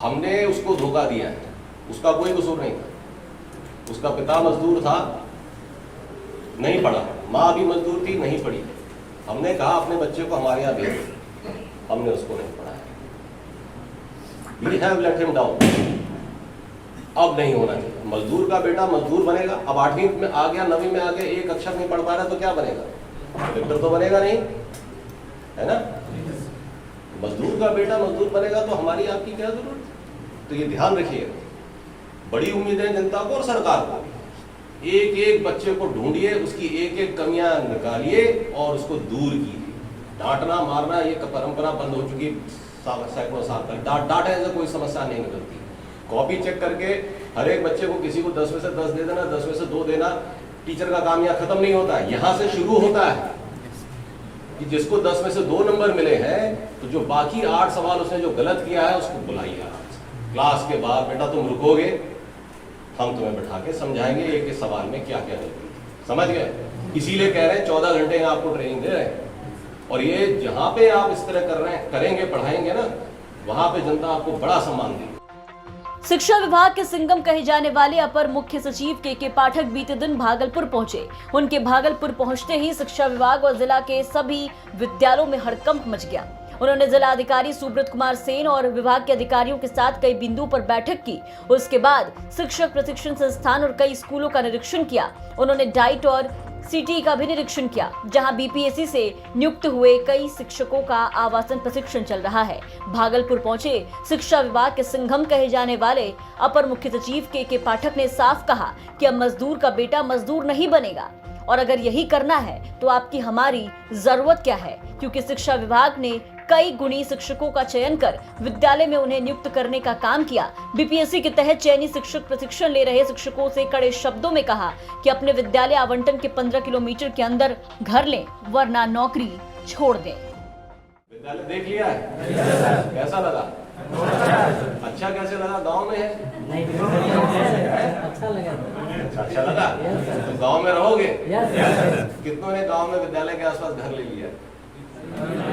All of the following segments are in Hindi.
हमने उसको धोखा दिया है, उसका कोई कसूर नहीं था। उसका पिता मजदूर था, नहीं पढ़ा, माँ भी मजदूर थी, नहीं पढ़ी। हमने कहा अपने बच्चे को हमारे यहाँ भेज, हमने उसको नहीं पढ़ाया। We have let him down। अब नहीं होना चाहिए। मजदूर का बेटा मजदूर बनेगा। अब 8वीं में आ गया, 9वीं में आ गया, एक अक्षर नहीं पढ़ पा रहा तो क्या बनेगा? डॉक्टर तो बनेगा नहीं, है ना? मजदूर का बेटा मजदूर बनेगा तो हमारी आपकी क्या जरूरत है? तो ये ध्यान रखिएगा। बड़ी उम्मीदें जनता को और सरकार को। एक एक बच्चे को ढूंढिए, उसकी एक एक कमियां निकालिए और उसको दूर कीजिए। डांटना मारना ये परंपरा बंद हो चुकी सैकड़ों साल तक। डांटने से कोई समस्या नहीं निकलती। कॉपी चेक करके हर एक बच्चे को किसी को 10 में से 10 दे देना, 10 में से 2 देना, टीचर का काम यहाँ खत्म नहीं होता है। यहाँ से शुरू होता है कि जिसको 10 में से 2 नंबर मिले हैं तो जो बाकी 8 सवाल उसने जो गलत किया है उसको बुलाइए क्लास के बाद। बेटा तुम रुकोगे, हम तुम्हें बैठा के समझाएंगे एक एक सवाल में क्या क्या गलती। समझ गए? इसीलिए कह रहे हैं 14 घंटे आपको ट्रेनिंग दे रहे हैं। और ये जहां पे आप इस तरह कर रहे हैं, करेंगे, पढ़ाएंगे ना, वहां पे जनता आपको बड़ा सम्मान देगी। शिक्षा विभाग के सिंघम कहे जाने वाले अपर मुख्य सचिव के पाठक बीते दिन भागलपुर पहुंचे। उनके भागलपुर पहुंचते ही शिक्षा विभाग और जिला के सभी विद्यालयों में हड़कंप मच गया। उन्होंने जिला अधिकारी सुब्रत कुमार सेन और विभाग के अधिकारियों के साथ कई बिंदुओं पर बैठक की। उसके बाद शिक्षक प्रशिक्षण संस्थान और कई स्कूलों का निरीक्षण किया। उन्होंने डाइट और सिटी का भी निरीक्षण किया, जहां बीपीएससी से नियुक्त हुए कई शिक्षकों का आवासन प्रशिक्षण चल रहा है। भागलपुर पहुंचे शिक्षा विभाग के सिंघम कहे जाने वाले अपर मुख्य सचिव के पाठक ने साफ कहा कि अब मजदूर का बेटा मजदूर नहीं बनेगा, और अगर यही करना है तो आपकी हमारी जरूरत क्या है, क्योंकि शिक्षा विभाग ने कई गुणी शिक्षकों का चयन कर विद्यालय में उन्हें नियुक्त करने का काम किया। बीपीएससी के तहत चयनित शिक्षक प्रशिक्षण ले रहे शिक्षकों से कड़े शब्दों में कहा कि अपने विद्यालय आवंटन के 15 किलोमीटर के अंदर घर लें, वरना नौकरी छोड़ दें। विद्यालय देख लिया है? कैसा लगा? अच्छा कैसे लगा? गांव में है? अच्छा लगा। अच्छा लगा? तो गांव में रहोगे? कितनों ने गांव में विद्यालय के आसपास घर ले लिया?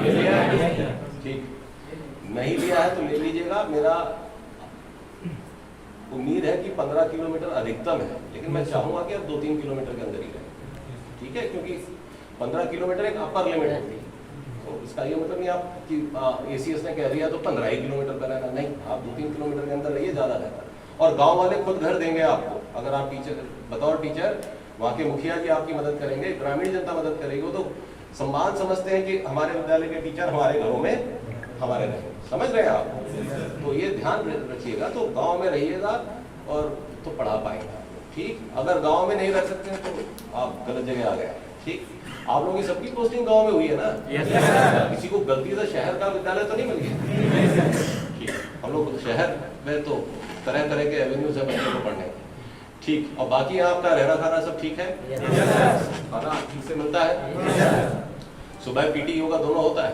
ले लिया है? ठीक। नहीं लिया है तो ले लीजिएगा। मेरा उम्मीद है कि 15 किलोमीटर अधिकतम है, लेकिन मैं चाहूंगा कि अब 2-3 किलोमीटर के अंदर ही रहे। ठीक है? क्योंकि 15 किलोमीटर एक अपर लिमिट होती है। तो इसका ये मतलब नहीं आप कि एसीएस ने कह दिया तो 15 ही किलोमीटर पर रहना, नहीं, आप 2-3 किलोमीटर के अंदर रहिए, ज्यादा रहता है। और गांव वाले खुद घर देंगे आपको, अगर आप टीचर, बतौर टीचर वहाँ के मुखिया जी आपकी मदद करेंगे, ग्रामीण जनता मदद करेगी। वो तो सम्मान समझते हैं कि हमारे विद्यालय के टीचर हमारे घरों में हमारे रहेंगे। समझ रहे हैं आप? तो ये ध्यान रखिएगा। तो गांव में रहिएगा और तो पढ़ा पाएंगे। ठीक? अगर गांव में नहीं रह सकते तो आप गलत जगह आ गए। ठीक? आप लोगों की सबकी पोस्टिंग गांव में हुई है ना? किसी को गलती से शहर का विद्यालय तो नहीं मिल गया? ठीक। हम लोग शहर में तो तरह तरह के एवेन्यूज है बच्चों को पढ़ने। ठीक। और बाकी आपका रहना खाना सब ठीक है? खाना ठीक से मिलता है? सुबह पीटी योगा दोनों होता है?